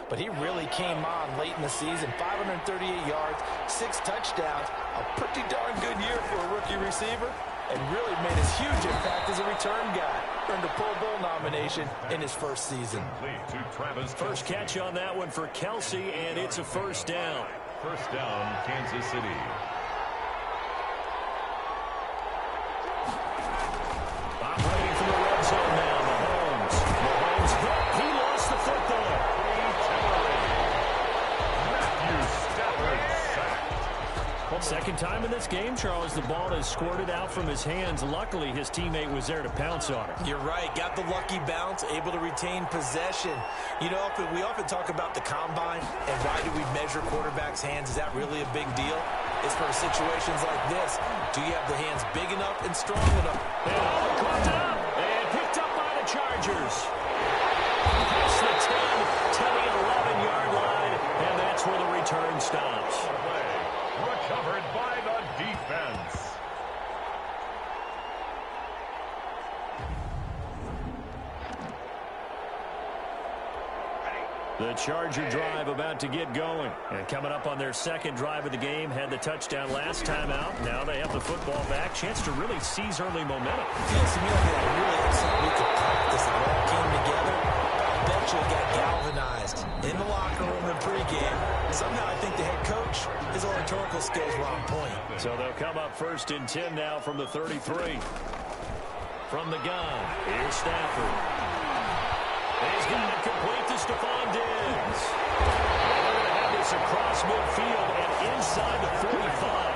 but he really came on late in the season. 538 yards, 6 touchdowns, a pretty darn good year for a rookie receiver, and really made a huge impact as a return guy. Earned a Pro Bowl nomination in his first season. First catch on that one for Kelsey, and it's a first down. First down, Kansas City. Operating from the red zone now, Mahomes. Mahomes hit. He lost the football. Matthew Stafford sacked. Second time in this game, Charles, the ball has squirted out from his hands. Luckily, his teammate was there to pounce on it. You're right. Got the lucky bounce, able to retain possession. You know, we often talk about the combine and why do we measure quarterbacks' hands. Is that really a big deal? It's for situations like this. Do you have the hands big enough and strong enough? Caught up and picked up by the Chargers. Past the 10 to the 11-yard line, and that's where the return stops. Recovered by the defense. The Charger drive about to get going. And coming up on their second drive of the game, had the touchdown last time out. Now they have the football back. Chance to really seize early momentum. Feels to me like they had a really excellent week of practice. It all came together. I bet you it got galvanized in the locker room in pregame. Somehow I think the head coach, his oratorical skills were on point. So they'll come up 1st and 10 now from the 33. From the gun, here's Stafford. He's got it complete to Stephon Diggs. They're going to have this across midfield and inside the 45.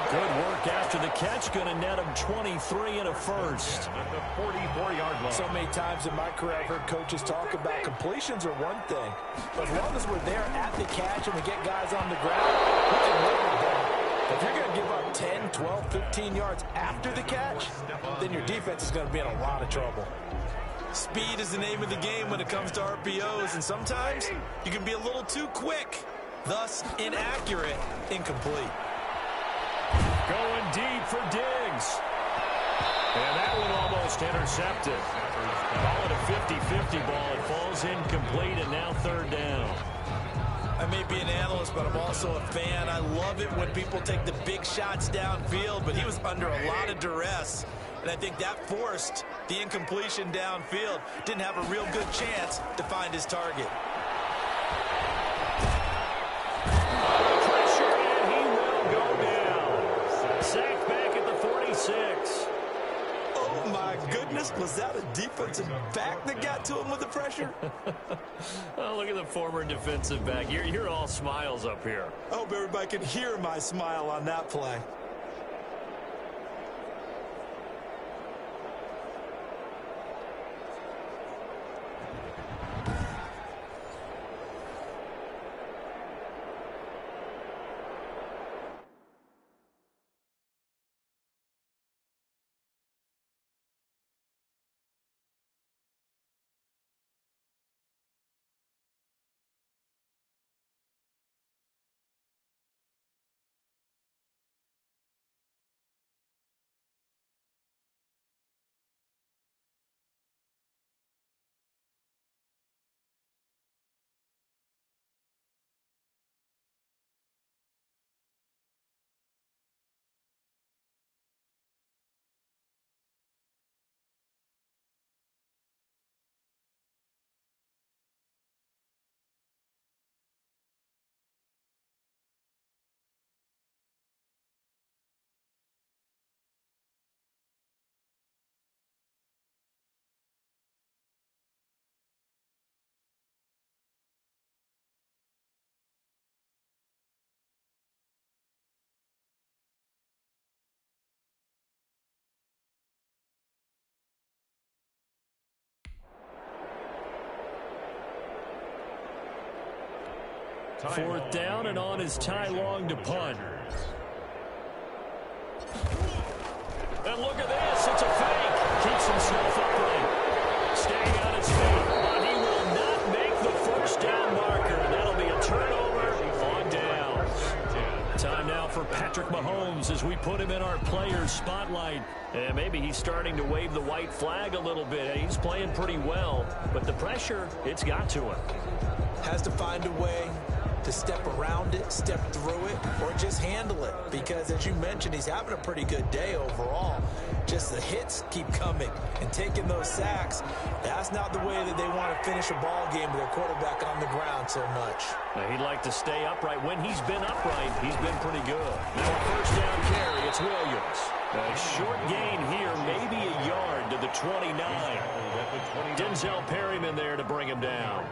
Good work after the catch. Going to net him 23 and a first. At the 44-yard line. So many times in my career I've heard coaches talk about completions are one thing. But as long as we're there at the catch and we get guys on the ground, we can live with that. But if you're going to give up 10, 12, 15 yards after the catch, then your defense is going to be in a lot of trouble. Speed is the name of the game when it comes to RPOs, and sometimes you can be a little too quick, thus inaccurate, incomplete. Going deep for Diggs. And that one almost intercepted. Call it a 50-50 ball. It falls incomplete, and now 3rd down. I may be an analyst, but I'm also a fan. I love it when people take the big shots downfield, but he was under a lot of duress. And I think that forced the incompletion downfield. Didn't have a real good chance to find his target. Pressure, and he will go down. Sacked back at the 46. Oh, my goodness. Was that a defensive back that got to him with the pressure? Oh, look at the former defensive back. You're all smiles up here. I hope everybody can hear my smile on that play. Fourth down, and on is Ty Long to punt. And look at this. It's a fake. Keeps himself upright. Staying on his feet. But he will not make the first down marker. That'll be a turnover on downs. Time now for Patrick Mahomes as we put him in our players' spotlight. And maybe he's starting to wave the white flag a little bit. He's playing pretty well. But the pressure, it's got to him. has to find a way to step around it, step through it, or just handle it. Because, as you mentioned, he's having a pretty good day overall. Just the hits keep coming and taking those sacks. That's not the way that they want to finish a ball game with their quarterback on the ground so much. Now, he'd like to stay upright. When he's been upright, he's been pretty good. Now a first down carry, it's Williams. A short gain here, maybe a yard to the 29. Denzel Perryman there to bring him down.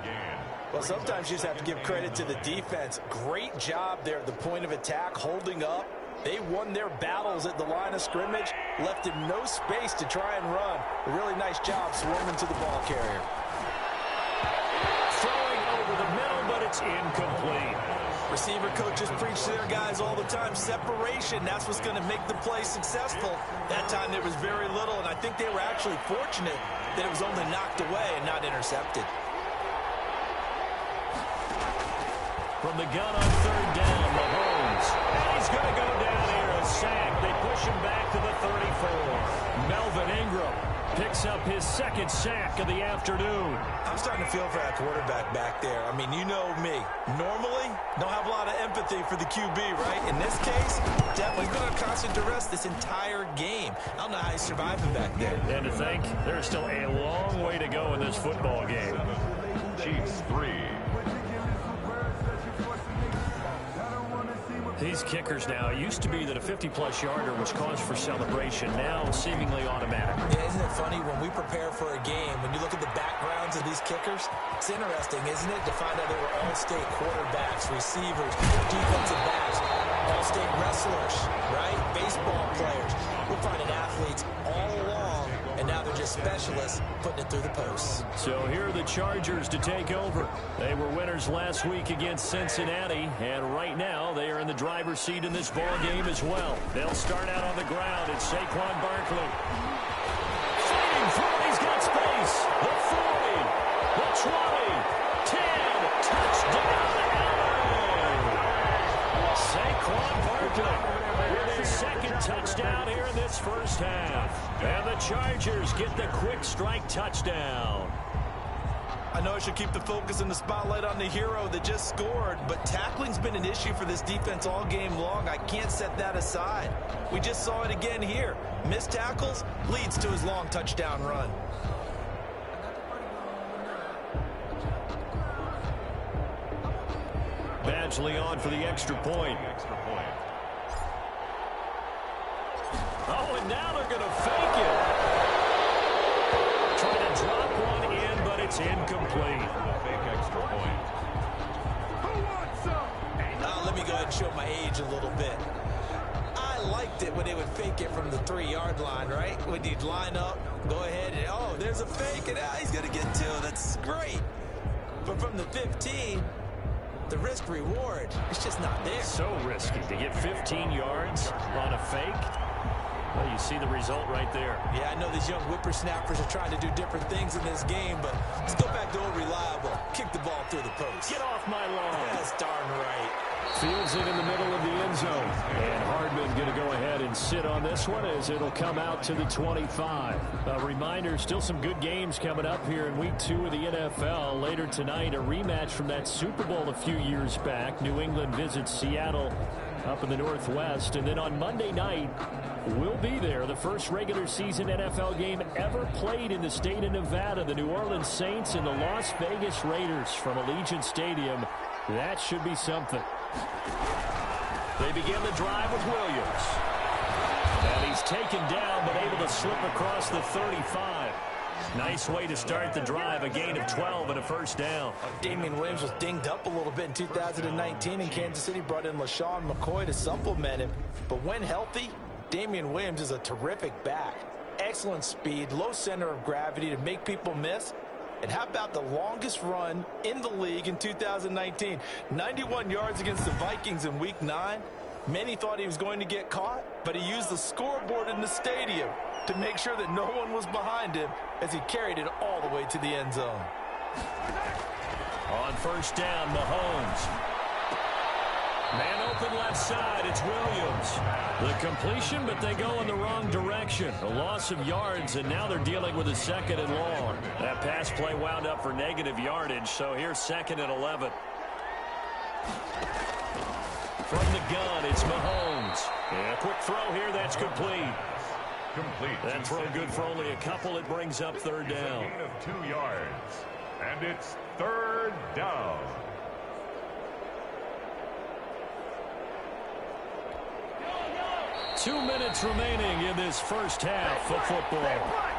Well, sometimes you just have to give credit to the defense. Great job there at the point of attack, holding up. They won their battles at the line of scrimmage, left him no space to try and run. A really nice job swarming to the ball carrier. Throwing over the middle, but it's incomplete. Receiver coaches preach to their guys all the time. Separation, that's what's going to make the play successful. That time there was very little, and I think they were actually fortunate that it was only knocked away and not intercepted. From the gun on third down, Mahomes. And he's going to go down here, a sack. They push him back to the 34. Melvin Ingram picks up his second sack of the afternoon. I'm starting to feel for that quarterback back there. I mean, you know me. Normally, don't have a lot of empathy for the QB, right? In this case, definitely been on constant duress this entire game. I don't know how he's surviving back there. And to think, there's still a long way to go in this football game. Chiefs 3. These kickers now, it used to be that a 50-plus yarder was cause for celebration. Now, seemingly automatic. Yeah, isn't it funny when we prepare for a game, when you look at the backgrounds of these kickers, it's interesting, isn't it, to find out they were all-state quarterbacks, receivers, defensive backs, all-state wrestlers, right? Baseball players. We're finding athletes all along, and now they're just specialists putting it through the posts. So here are the Chargers to take over. They were winners last week against Cincinnati, and right now they are in the driver's seat in this ball game as well. They'll start out on the ground. It's Saquon Barkley. Fighting for it. He's got space. The 40, the 20, 10, touchdown, Allen. Saquon Barkley with his second touchdown here in this first half. And the Chargers get the quick strike touchdown. I know I should keep the focus and the spotlight on the hero that just scored, but tackling's been an issue for this defense all game long. I can't set that aside. We just saw it again here. Missed tackles leads to his long touchdown run. Badgley on for the extra point. Oh, and now they're going to fake it. Trying to drop one in, but it's incomplete. Fake extra point. Let me go ahead and show my age a little bit. I liked it when they would fake it from the 3-yard line, right? When you'd line up, go ahead and, oh, there's a fake, and he's going to get 2. That's great. But from the 15, the risk-reward, it's just not there. So risky to get 15 yards on a fake. Well, you see the result right there. Yeah, I know these young whippersnappers are trying to do different things in this game, but let's go back to old reliable. Kick the ball through the post. Get off my lawn. That's darn right. Fields it in the middle of the end zone. And Hardman going to go ahead and sit on this one as it'll come out to the 25. A reminder, still some good games coming up here in Week 2 of the NFL. Later tonight, a rematch from that Super Bowl a few years back. New England visits Seattle up in the Northwest. And then on Monday night, we'll be there. The first regular season NFL game ever played in the state of Nevada. The New Orleans Saints and the Las Vegas Raiders from Allegiant Stadium. That should be something. They begin the drive with Williams. And he's taken down, but able to slip across the 35. Nice way to start the drive, a gain of 12 and a first down. Damian Williams was dinged up a little bit in 2019, and Kansas City brought in LaShawn McCoy to supplement him. But when healthy, Damian Williams is a terrific back. Excellent speed, low center of gravity to make people miss. And how about the longest run in the league in 2019? 91 yards against the Vikings in Week 9. Many thought he was going to get caught, but he used the scoreboard in the stadium to make sure that no one was behind him as he carried it all the way to the end zone. On first down, Mahomes. Man open left side, it's Williams. The completion, but they go in the wrong direction. A loss of yards, and now they're dealing with a 2nd and long. That pass play wound up for negative yardage, so here's 2nd and 11. From the gun, it's Mahomes. Yeah, quick throw here, that's complete. That throw good for only a couple. It brings up 3rd down. It's a gain of 2 yards, and it's 3rd down. Two minutes remaining in this first half of football.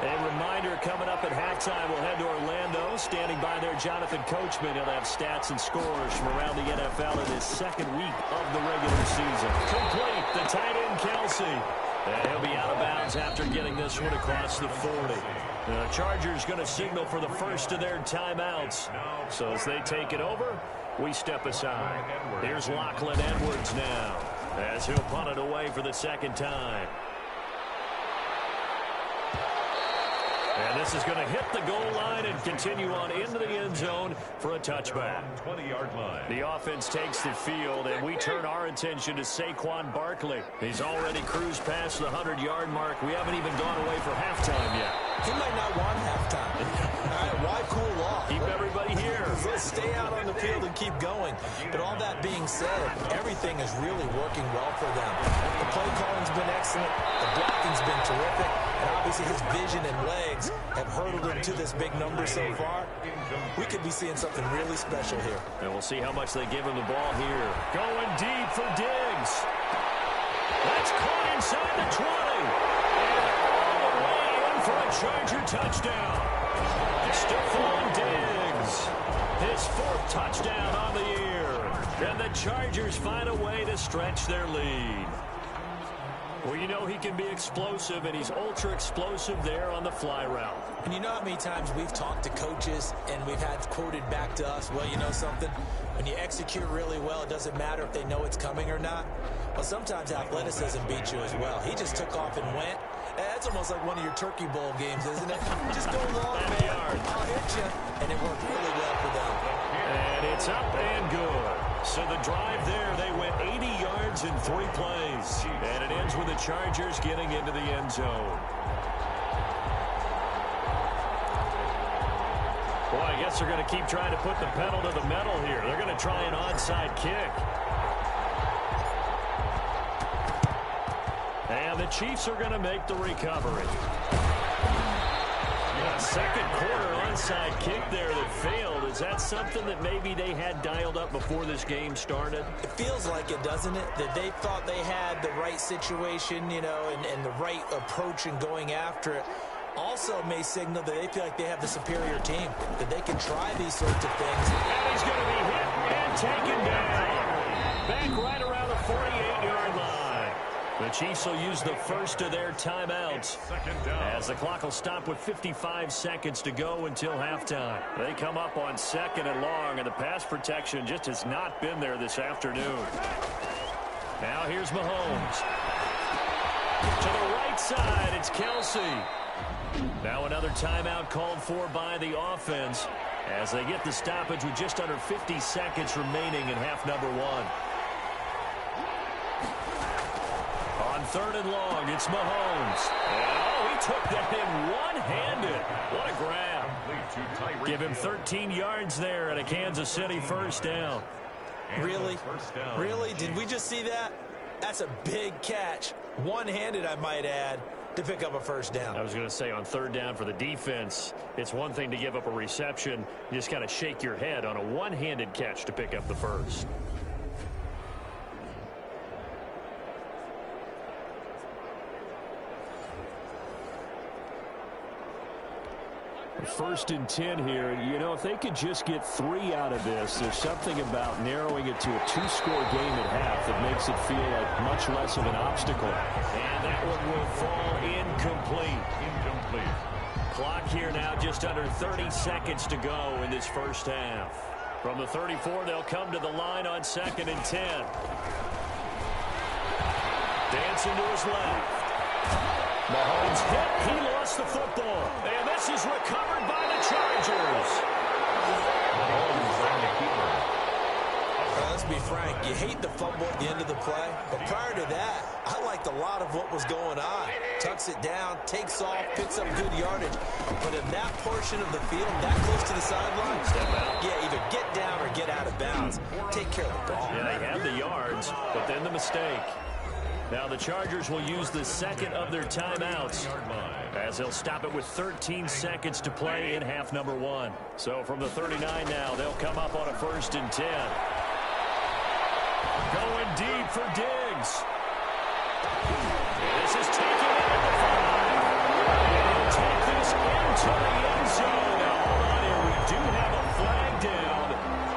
A reminder coming up at halftime, we'll head to Orlando. Standing by there, Jonathan Coachman. He'll have stats and scores from around the NFL in his 2nd week of the regular season. Complete, the tight end, Kelsey. And he'll be out of bounds after getting this one across the 40. The Chargers going to signal for the first of their timeouts. So as they take it over, we step aside. Here's Lachlan Edwards now, as he'll punt it away for the 2nd time. And this is going to hit the goal line and continue on into the end zone for a touchback. 20-yard line. The offense takes the field, and we turn our attention to Saquon Barkley. He's already cruised past the 100-yard mark. We haven't even gone away for halftime yet. He might not want halftime. All right, why cool off? Keep everybody here. Let's stay out on the field and keep going. But all that being said, everything is really working well for them. The play calling's been excellent. The blocking's been terrific. And obviously his vision and legs have hurdled him to this big number so far. We could be seeing something really special here. And we'll see how much they give him the ball here. Going deep for Diggs. That's caught inside the 20. And all the way in for a Charger touchdown. Stephon Diggs. His 4th touchdown on the year. And the Chargers find a way to stretch their lead. Well, you know he can be explosive, and he's ultra-explosive there on the fly route. And you know how many times we've talked to coaches and we've had quoted back to us, well, you know something? When you execute really well, it doesn't matter if they know it's coming or not. Well, sometimes athleticism beats you as well. He just took off and went. That's almost like one of your Turkey Bowl games, isn't it? Just go long, man. I'll hit you. And it worked really well for them. And it's up and good. So the drive there, they went 80 yards in 3 plays. And it ends with the Chargers getting into the end zone. Boy, I guess they're going to keep trying to put the pedal to the metal here. They're going to try an onside kick. And the Chiefs are going to make the recovery. A 2nd quarter onside kick there that failed. Is that something that maybe they had dialed up before this game started? It feels like it, doesn't it? That they thought they had the right situation, you know, and the right approach in going after it. Also may signal that they feel like they have the superior team, that they can try these sorts of things. And he's going to be hit and taken down. Back right around the 48-yard line. The Chiefs will use the first of their timeouts as the clock will stop with 55 seconds to go until halftime. They come up on 2nd and long, and the pass protection just has not been there this afternoon. Now here's Mahomes. To the right side, it's Kelsey. Now another timeout called for by the offense as they get the stoppage with just under 50 seconds remaining in half number 1. On 3rd and long, it's Mahomes. And, he took that in one-handed. What a grab. Give him 13 yards there and a Kansas City first down. Really? Really? Did we just see that? That's a big catch. One-handed, I might add, to pick up a first down. I was going to say on 3rd down for the defense, it's one thing to give up a reception. You just got to shake your head on a one-handed catch to pick up the first. 1st and 10 here. You know, if they could just get 3 out of this, there's something about narrowing it to a 2-score game at half that makes it feel like much less of an obstacle. And that one will fall incomplete. Clock here now just under 30 seconds to go in this first half. From the 34, they'll come to the line on 2nd and 10. Dancing to his left. Mahomes hit. He lost the football. And this is recovered by the Chargers. you hate the fumble at the end of the play, but prior to that, I liked a lot of what was going on. Tucks it down, takes off, picks up good yardage. But in that portion of the field, that close to the sideline, step out. Yeah, either get down or get out of bounds. Take care of the ball. Yeah, they have the yards, but then the mistake. Now the Chargers will use the second of their timeouts as they'll stop it with 13 seconds to play in half number 1. So from the 39 now, they'll come up on a 1st and 10. Going deep for Diggs. This is taken at the 5. He'll take this into the end zone. Now, hold on here. We do have a flag down.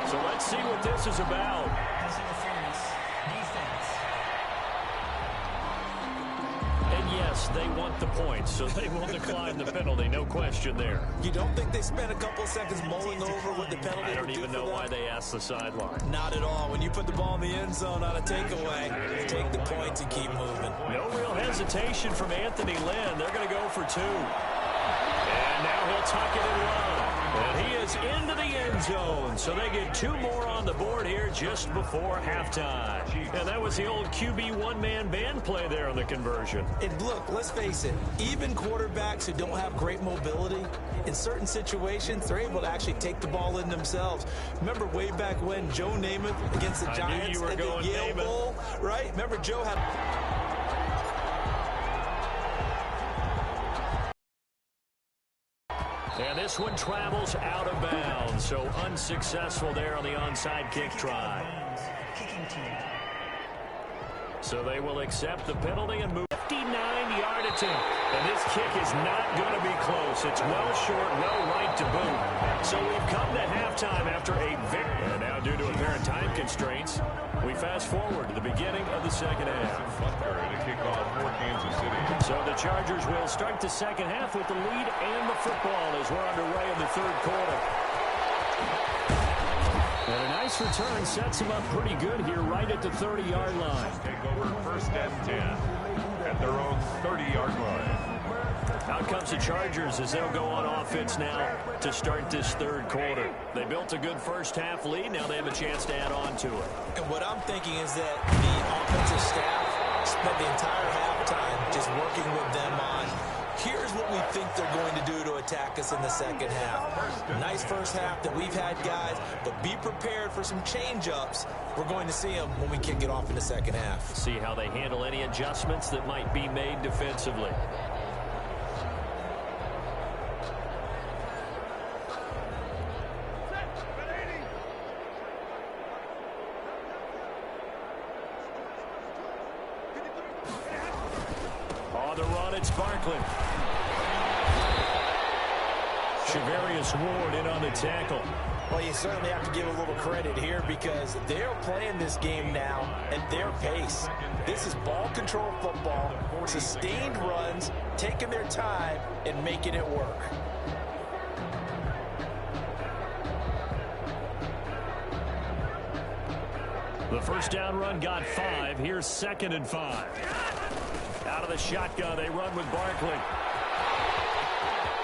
So let's see what this is about. Yes, they want the points, so they will decline the penalty. No question there. You don't think they spent a couple of seconds mulling over what the penalty I don't even know why they asked the sideline. Not at all. When you put the ball in the end zone on a takeaway, take the points and keep moving. No real hesitation from Anthony Lynn. They're going to go for 2. And now he'll tuck it and run. And he is into the end zone. So they get 2 more on the board here just before halftime. And that was the old QB one-man band play there on the conversion. And look, let's face it, even quarterbacks who don't have great mobility, in certain situations, they're able to actually take the ball in themselves. Remember way back when Joe Namath against the Giants at the Yale Bowl, right? Remember Joe had... And this one travels out of bounds, so unsuccessful there on the onside kick try. So they will accept the penalty and move 59-yard attempt. And this kick is not going to be close. It's well short, well right to boot. So we've come to halftime after a victory. And now due to apparent time constraints, we fast forward to the beginning of the second half. To kick off for Kansas City. So the Chargers will start the second half with the lead and the football as we're underway in the third quarter. And a nice return sets them up pretty good here right at the 30-yard line. Take over 1st and 10 at their own 30-yard line. Out comes the Chargers as they'll go on offense now to start this third quarter. They built a good first half lead. Now they have a chance to add on to it. And what I'm thinking is that the offensive staff spent the entire halftime just working with them on, here's what we think they're going to do to attack us in the second half. Nice first half that we've had, guys, but be prepared for some change-ups. We're going to see them when we kick it off in the second half. See how they handle any adjustments that might be made defensively. On the run, it's Barkley. Shavarius Ward in on the tackle. Well, you certainly have to give a little credit here because they're playing this game now at their pace. This is ball control football, sustained runs, taking their time, and making it work. The first down run got 5. Here's 2nd and 5. Out of the shotgun, they run with Barkley.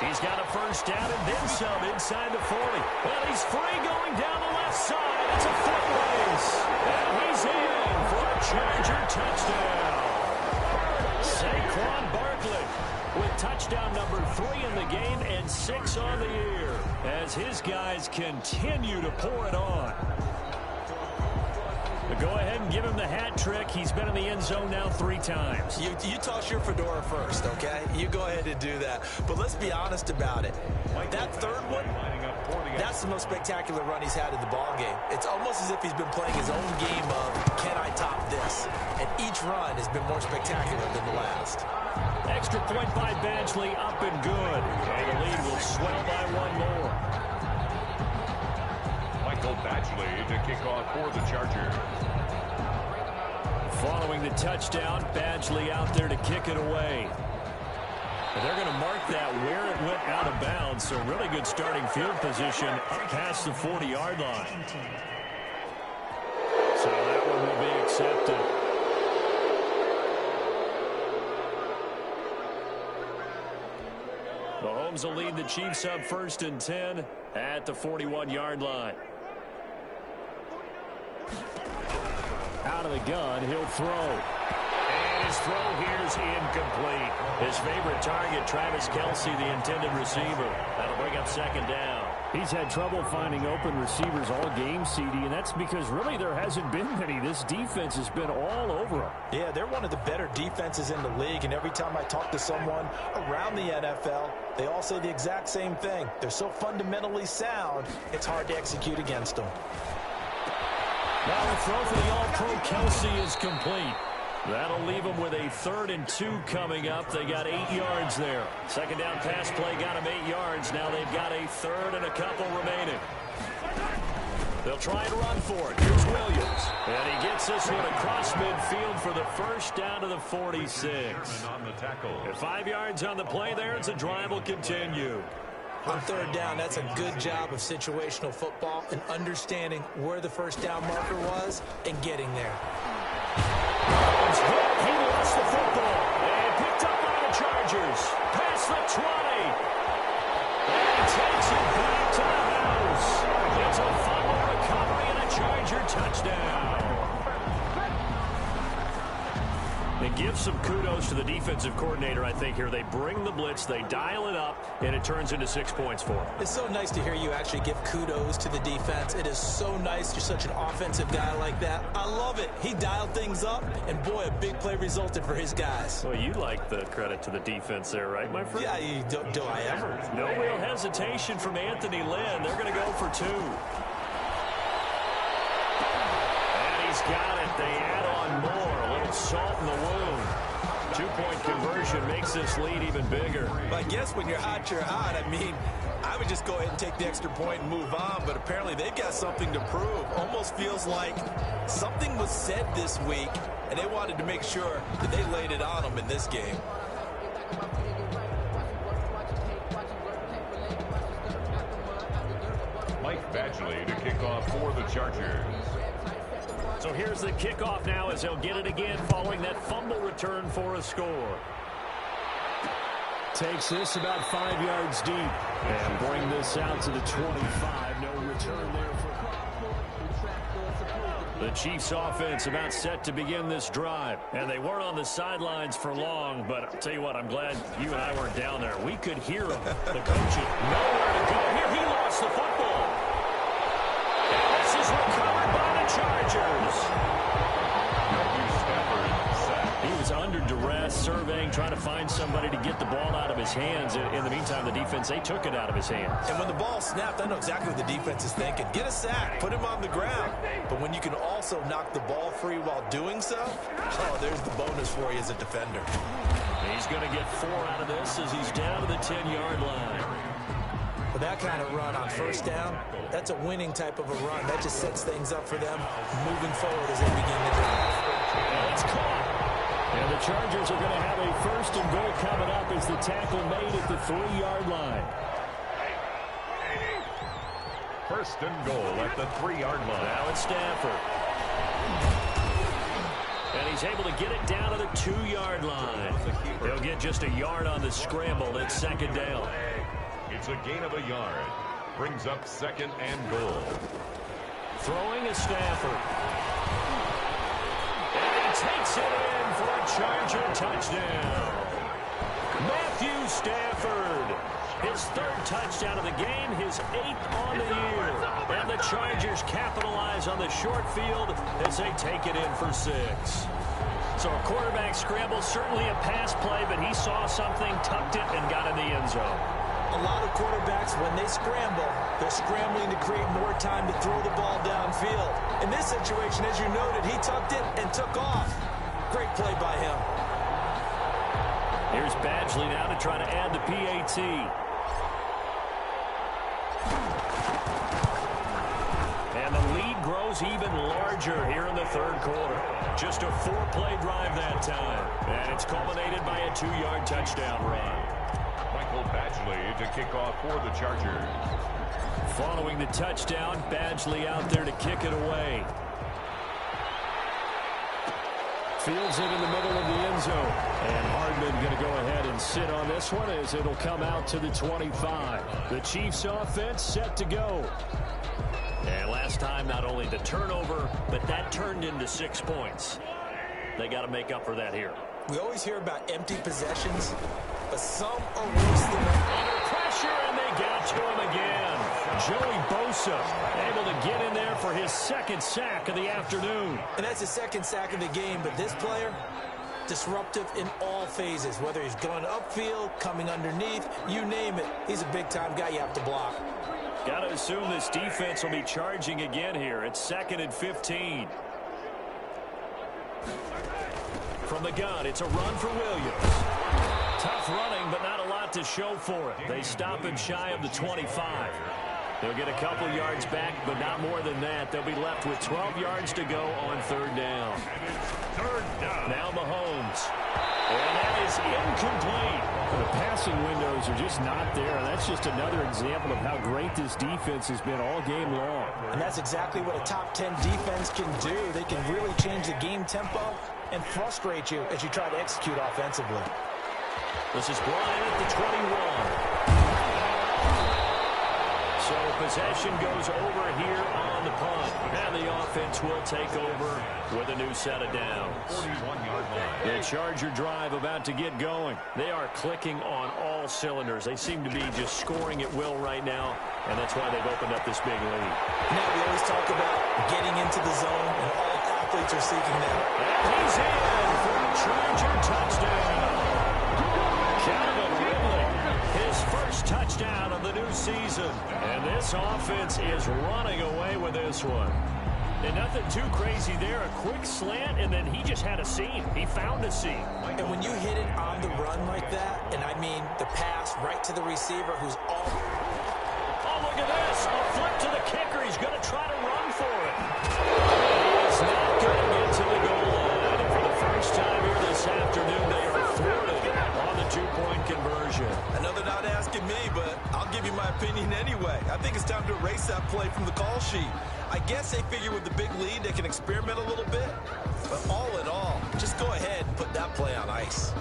He's got a first down and then some inside the 40. Well, he's free going down the left side. It's a foot race. And he's in for a Charger touchdown. Saquon Barkley with touchdown number 3 in the game and 6 on the year as his guys continue to pour it on. But go ahead and give him the hat trick. He's been in the end zone now 3 times. You toss your fedora first, okay? You go ahead and do that. But let's be honest about it. That third one, that's the most spectacular run he's had in the ballgame. It's almost as if he's been playing his own game of, can I top this? And each run has been more spectacular than the last. Extra point by Badgley, up and good. And the lead will swell by 1 more. Badgley to kick off for the Chargers. Following the touchdown, Badgley out there to kick it away. And they're going to mark that where it went out of bounds, so really good starting field position up past the 40-yard line. So that one will be accepted. Mahomes will lead the Chiefs up 1st and 10 at the 41-yard line. out of the gun. He'll throw. And his throw here's incomplete. His favorite target, Travis Kelce, the intended receiver. That'll bring up second down. He's had trouble finding open receivers all game, CD, and that's because really there hasn't been many. This defense has been all over him. Yeah, they're one of the better defenses in the league, and every time I talk to someone around the NFL, they all say the exact same thing. They're so fundamentally sound, it's hard to execute against them. Now the throw for the All-Pro Kelce is complete. That'll leave them with a 3rd and 2 coming up. They got 8 yards there. Second down pass play got them 8 yards. Now they've got a 3rd and a couple remaining. They'll try and run for it. Here's Williams. And he gets this one across midfield for the first down to the 46. At 5 yards on the play there, the drive will continue. On 3rd down, that's a good job of situational football and understanding where the first down marker was and getting there. He lost the football and picked up by the Chargers. Past the 20. And he takes it back to the house. It's a fumble recovery and a Charger touchdown. It gives some kudos to the defensive coordinator, I think, here. They bring the blitz, they dial it up, and it turns into 6 points for them. It's so nice to hear you actually give kudos to the defense. It is so nice. You're such an offensive guy like that. I love it. He dialed things up, and boy, a big play resulted for his guys. Well, you like the credit to the defense there, right, my friend? Yeah, do I ever? No real hesitation from Anthony Lynn. They're going to go for 2. And he's got it. They add on more. Salt in the wound. 2-point conversion makes this lead even bigger. I guess when you're hot, you're hot. I mean, I would just go ahead and take the extra point and move on, but apparently they've got something to prove. Almost feels like something was said this week, and they wanted to make sure that they laid it on them in this game. Mike Badgley to kick off for the Chargers. So here's the kickoff now as they'll get it again following that fumble return for a score. Takes this about 5 yards deep. And bring this out to the 25. No return there for... The Chiefs offense about set to begin this drive. And they weren't on the sidelines for long, but I'll tell you what, I'm glad you and I weren't down there. We could hear them. The coach had nowhere to go here. He lost the football. And this is recovered by the Chargers. He was under duress, surveying, trying to find somebody to get the ball out of his hands. In the meantime, the defense, they took it out of his hands. And when the ball snapped, I know exactly what the defense is thinking. Get a sack, put him on the ground. But when you can also knock the ball free while doing so, oh, there's the bonus for you as a defender. He's going to get 4 out of this as he's down to the 10-yard line. With that kind of run on first down, that's a winning type of a run. That just sets things up for them moving forward as they begin the drive. And it's caught. And the Chargers are going to have a 1st and goal coming up as the tackle made at the 3-yard line. 1st and goal at the 3-yard line. Now it's Stafford. And he's able to get it down to the 2-yard line. He'll get just a yard on the scramble. It's 2nd down. It's a gain of a yard. Brings up 2nd and goal. Throwing is Stafford. And he takes it in for a Charger touchdown. Matthew Stafford. His 3rd touchdown of the game, his 8th on the year. And the Chargers capitalize on the short field as they take it in for 6. So a quarterback scramble, certainly a pass play, but he saw something, tucked it, and got in the end zone. A lot of quarterbacks, when they scramble, they're scrambling to create more time to throw the ball downfield. In this situation, as you noted, he tucked it and took off. Great play by him. Here's Badgley now to try to add the PAT. And the lead grows even larger here in the 3rd quarter. Just a 4-play drive that time. And it's culminated by a 2-yard touchdown run. Michael Badgley to kick off for the Chargers. Following the touchdown, Badgley out there to kick it away. Fields it in the middle of the end zone. And Hardman going to go ahead and sit on this one as it'll come out to the 25. The Chiefs offense set to go. And last time, not only the turnover, but that turned into 6 points. They got to make up for that here. We always hear about empty possessions, but some are worse than that. Under pressure, and they got to him again. Joey Bosa able to get in there for his second sack of the afternoon. And that's his second sack of the game, but this player, disruptive in all phases, whether he's going upfield, coming underneath, you name it. He's a big-time guy you have to block. Got to assume this defense will be charging again here. It's 2nd and 15. From the gun, it's a run for Williams. Tough running, but not a lot to show for it. They stop him shy of the 25. They'll get a couple yards back, but not more than that. They'll be left with 12 yards to go on 3rd down. Now Mahomes. And that is incomplete. The passing windows are just not there. That's just another example of how great this defense has been all game long. And that's exactly what a top 10 defense can do. They can really change the game tempo and frustrate you as you try to execute offensively. This is Bryant at the 21. So possession goes over here on the punt. And the offense will take over with a new set of downs. 41-yard line. The Charger drive about to get going. They are clicking on all cylinders. They seem to be just scoring at will right now, and that's why they've opened up this big lead. Now we always talk about getting into the zone, and all athletes are seeking that. And he's in for a Charger touchdown. Calvin Ridley, his first touchdown of the new season. And this offense is running away with this one. And nothing too crazy there. A quick slant, and then he just had a seam. He found a seam. And when you hit it on the run like that, and I mean the pass right to the receiver who's all... Oh, look at this. A flip to the kicker. He's going to try to run for it. He's not going to get to the goal line. And for the first time here this afternoon, they are thwarted on the 2-point conversion. I know they're not asking me, but I'll give you my opinion anyway. I think it's time to erase that play from the call sheet. I guess they figure with the big lead they can experiment a little bit. But all in all, just go ahead and put that play on ice.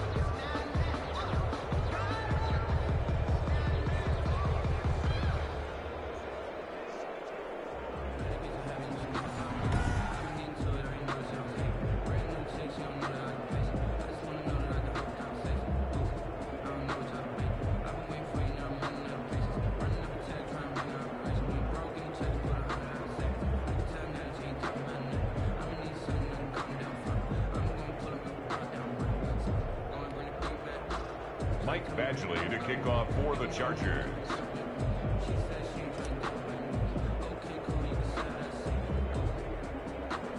Badgley to kick off for the Chargers.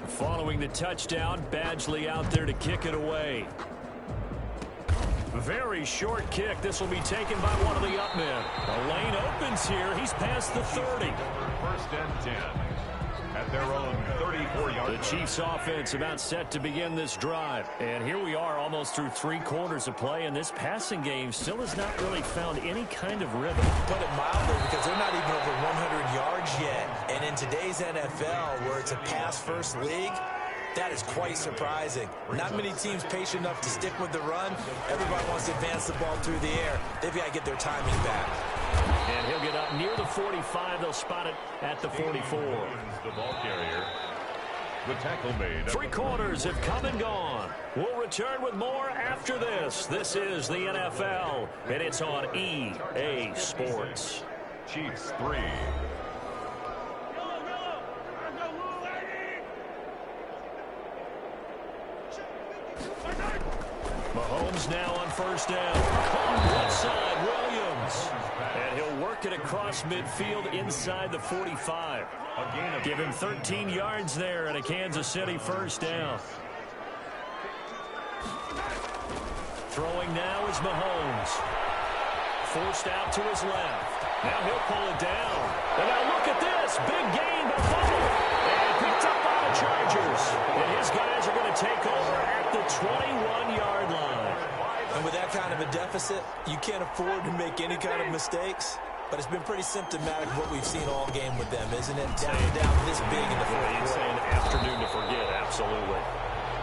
Following the touchdown, Badgley out there to kick it away. Very short kick. This will be taken by one of the up men. The lane opens here. He's past the 30. 1st and 10 at their own 34-yard line. The Chiefs offense about set to begin this drive. And here we are almost through 3 quarters of play, and this passing game still has not really found any kind of rhythm. Put it mildly, because they're not even over 100 yards yet. And in today's NFL, where it's a pass-first league, that is quite surprising. Not many teams patient enough to stick with the run. Everybody wants to advance the ball through the air. They've got to get their timing back. And he'll get up near the 45. They'll spot it at the 44. The ball carrier. The tackle made. 3 quarters have come and gone. We'll return with more after this. This is the NFL, and it's on EA Sports. Chiefs 3. Mahomes now on 1st down. Caught left side, Williams. And he'll work it across midfield inside the 45. Give him 13 yards there and a Kansas City 1st down. Throwing now is Mahomes. Forced out to his left. Now he'll pull it down. And now look at this. Big gain by Buffalo. And picked up by the Chargers. And his guys are going to take over at the 21-yard line. And with that kind of a deficit, you can't afford to make any kind of mistakes. But it's been pretty symptomatic of what we've seen all game with them, isn't it? Down this big in the fourth quarter. It's an afternoon to forget, absolutely.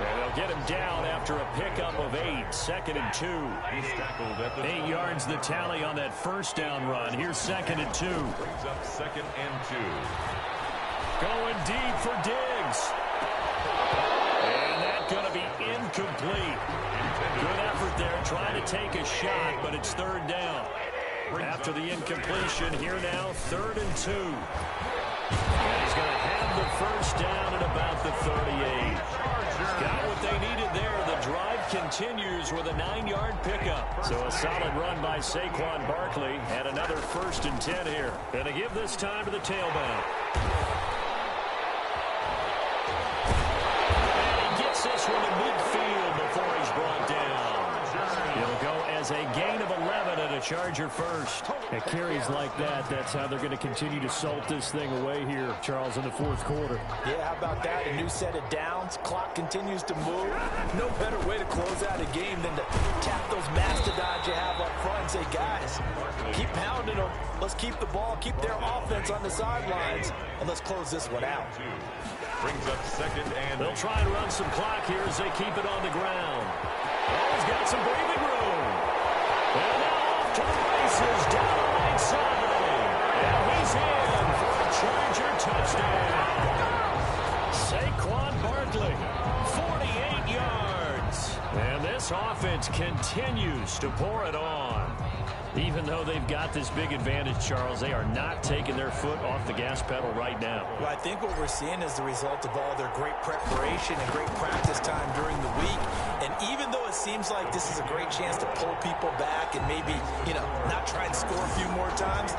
And they'll get him down after a pickup of 8. 2nd and 2. He's tackled at the 8 yards the tally on that first down run. Here's 2nd and 2. Brings up 2nd and 2. Going deep for Diggs. And that's going to be incomplete. Good effort there trying to take a shot, but it's 3rd down. After the incompletion, here now, 3rd and 2. And he's going to have the first down at about the 38. Got what they needed there. The drive continues with a 9-yard pickup. So a solid run by Saquon Barkley and another 1st and 10 here. Going to give this time to the tailback. And he gets this one to midfield before he's brought down. It'll go as a gain of 11 and a Charger first. At carries like that, that's how they're going to continue to salt this thing away here, Charles, in the 4th quarter. Yeah, how about that? A new set of downs. Clock continues to move. No better way to close out a game than to tap those mastodons you have up front and say, guys, keep pounding them. Let's keep the ball, keep their offense on the sidelines, and let's close this one out. Brings up 2nd and... They'll try and run some clock here as they keep it on the ground. Oh, he's got some breathing room. And now off to the races down the right side. And he's in for a Charger touchdown. Saquon Barkley, 48 yards. And this offense continues to pour it on. Even though they've got this big advantage, Charles, they are not taking their foot off the gas pedal right now. Well, I think what we're seeing is the result of all their great preparation and great practice time during the week. And even though it seems like this is a great chance to pull people back and maybe, not try and score a few more times,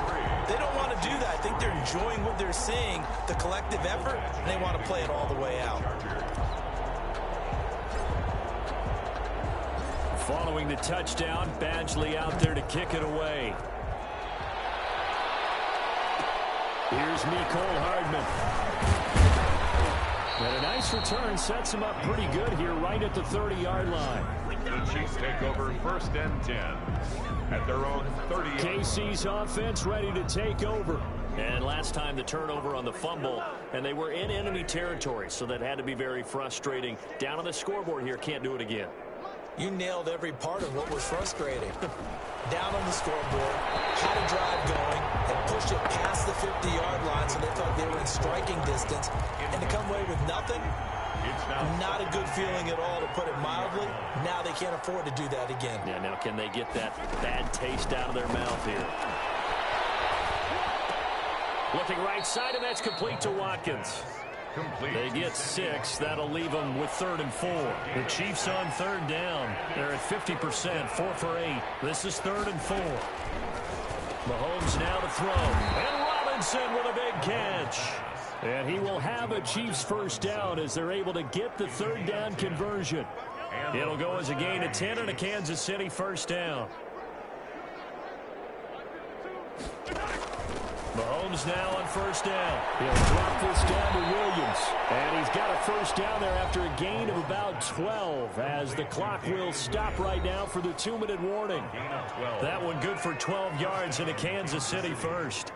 they don't want to do that. I think they're enjoying what they're seeing, the collective effort, and they want to play it all the way out. Following the touchdown, Badgley out there to kick it away. Here's Mecole Hardman. And a nice return sets him up pretty good here right at the 30-yard line. The Chiefs take over 1st and 10 at their own 30. KC's offense ready to take over. And last time the turnover on the fumble, and they were in enemy territory, so that had to be very frustrating. Down on the scoreboard here, can't do it again. You nailed every part of what was frustrating. Down on the scoreboard, had a drive going, and pushed it past the 50-yard line so they thought they were in striking distance. And to come away with nothing, not a good feeling at all, to put it mildly. Now they can't afford to do that again. Yeah, now can they get that bad taste out of their mouth here? Looking right side, and that's complete to Watkins. Complete. They get 6. That'll leave them with 3rd and 4. The Chiefs on 3rd down. They're at 50%, 4 for 8. This is 3rd and 4. Mahomes now to throw. And Robinson with a big catch. And he will have a Chiefs first down as they're able to get the 3rd down conversion. It'll go as a gain of 10 and a Kansas City first down. Mahomes now on 1st down. He'll drop this down to Williams. And he's got a first down there after a gain of about 12 as the clock will stop right now for the 2-minute warning. That one good for 12 yards and a Kansas City first.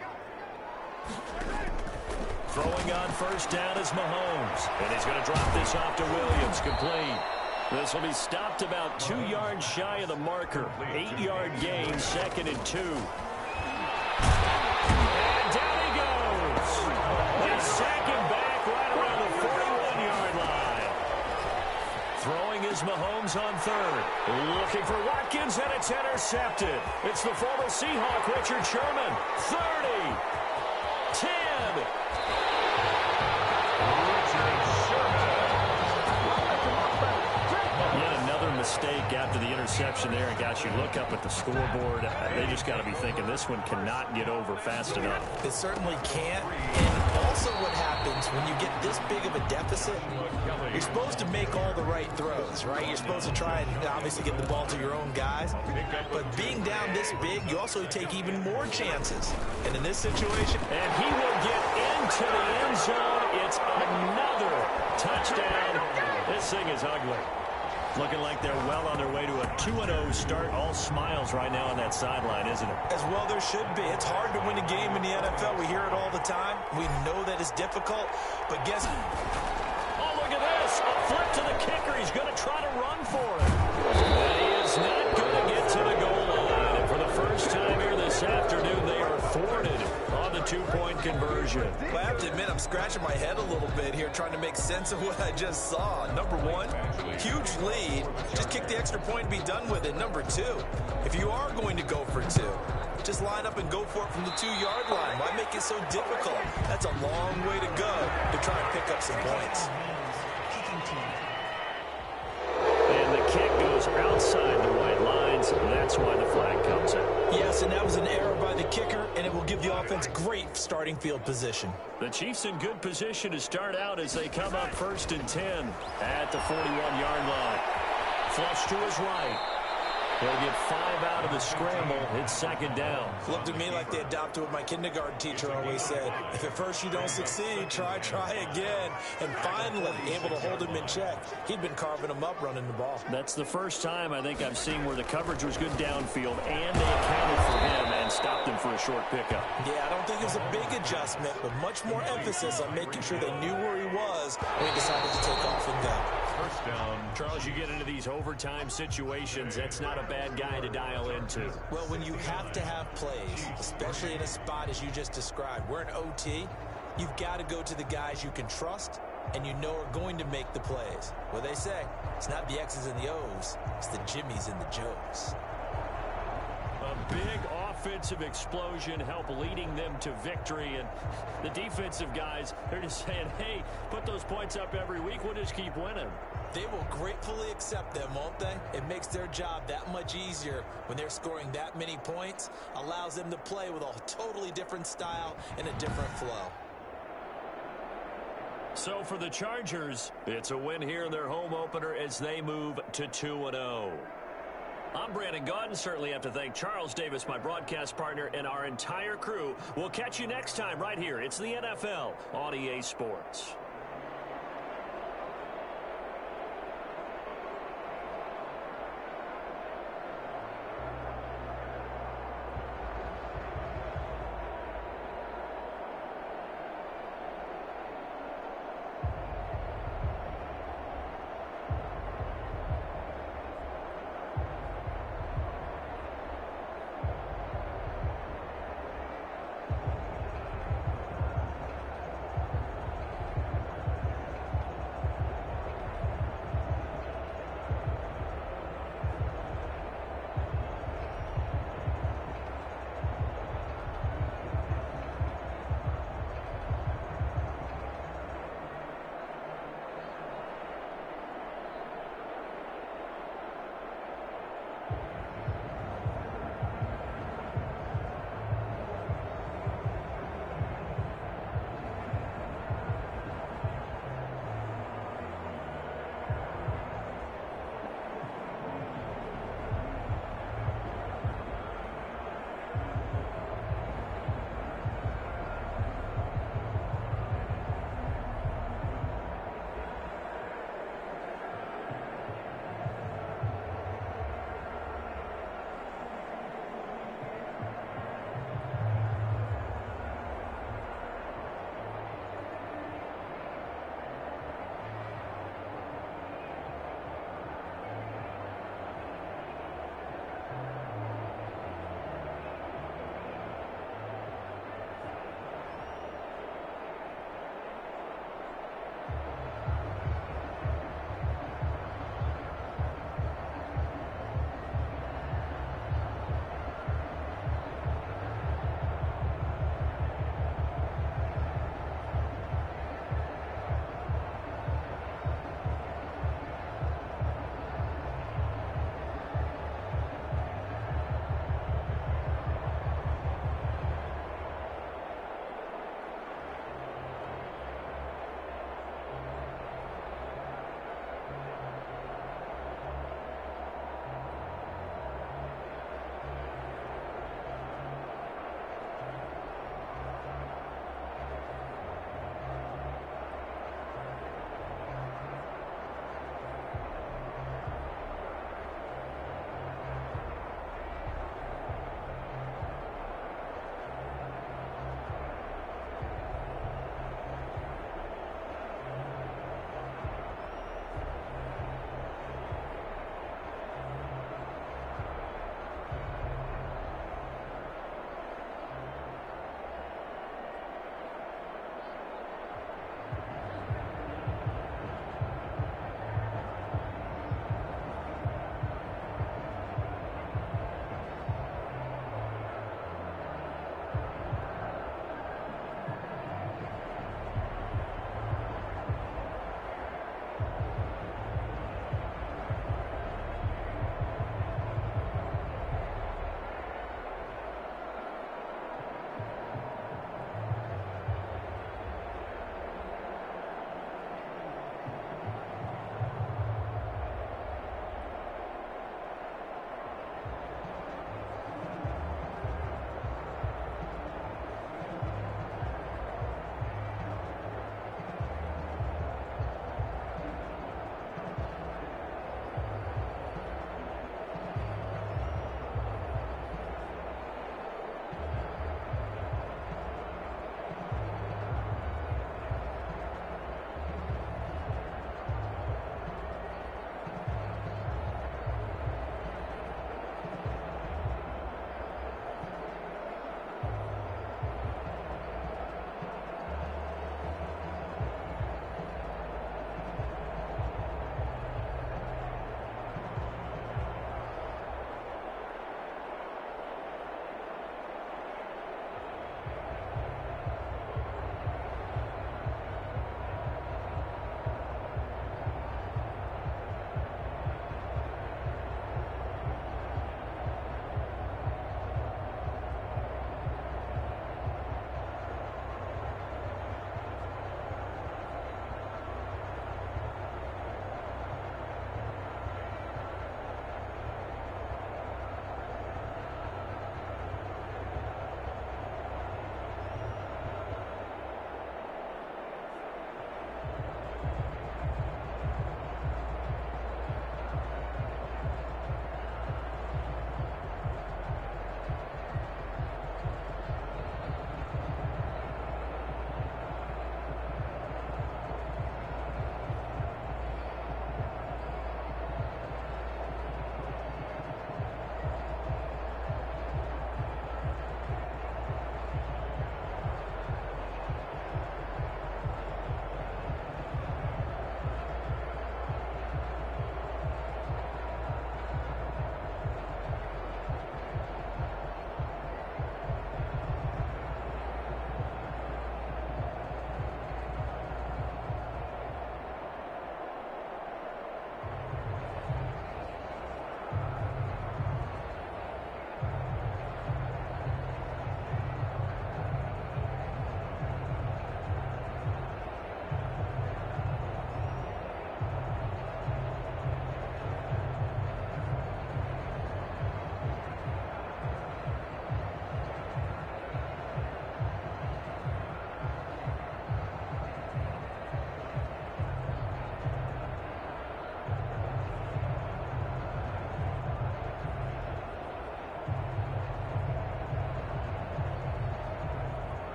Throwing on 1st down is Mahomes. And he's going to drop this off to Williams. Complete. This will be stopped about 2 yards shy of the marker. 8-yard gain, 2nd and 2. Down he goes. They sack him back right around the 41-yard line. Throwing is Mahomes on 3rd. Looking for Watkins, and it's intercepted. It's the former Seahawk, Richard Sherman. 30. 10. Mistake after the interception there, and guys, you look up at the scoreboard, they just got to be thinking this one cannot get over fast enough. It certainly can't. And also what happens when you get this big of a deficit, you're supposed to make all the right throws, right? You're supposed to try and obviously get the ball to your own guys. But being down this big, you also take even more chances. And in this situation, and he will get into the end zone. It's another touchdown. This thing is ugly. Looking like they're well on their way to a 2-0 start. All smiles right now on that sideline, isn't it? As well there should be. It's hard to win a game in the NFL. We hear it all the time. We know that it's difficult. But guess all the look at this. A flip to the kicker. He's going to try to run for it. And he is not going to get to the goal line. And for the first time here this afternoon, they are thwarted on the two-point conversion. Well, I have to admit, I'm scratching my head a little bit here trying to make sense of what I just saw. Number one, huge lead. Just kick the extra point and be done with it. Number two, if you are going to go for two, just line up and go for it from the 2-yard line. Why make it so difficult? That's a long way to go to try and pick up some points. And the kick goes outside the white lines. That's why the flag comes in. Yes, and that was an error by the kicker, and it will give the offense great starting field position. The Chiefs in good position to start out as they come up 1st and 10 at the 41-yard line. Flush to his right. He'll get 5 out of the scramble. It's 2nd down. Looked at me like they adopted what my kindergarten teacher always said. If at first you don't succeed, try again. And finally, able to hold him in check. He'd been carving him up running the ball. That's the first time I think I've seen where the coverage was good downfield and they accounted for him and stopped him for a short pickup. Yeah, I don't think it was a big adjustment, but much more emphasis on making sure they knew where he was when he decided to take off and go. First down. Charles, you get into these overtime situations, that's not a bad guy to dial into. Well, when you have to have plays, especially in a spot as you just described, we're in OT, you've got to go to the guys you can trust and you know are going to make the plays. Well, they say, it's not the X's and the O's, it's the Jimmies and the Joes. A big offensive explosion help leading them to victory, and the defensive guys, they're just saying, hey, put those points up every week, we'll just keep winning. They will gratefully accept them, won't they? It makes their job that much easier when they're scoring that many points, allows them to play with a totally different style and a different flow. So for the Chargers, it's a win here in their home opener as they move to 2-0. I'm Brandon Gaudin. Certainly have to thank Charles Davis, my broadcast partner, and our entire crew. We'll catch you next time right here. It's the NFL on EA Sports.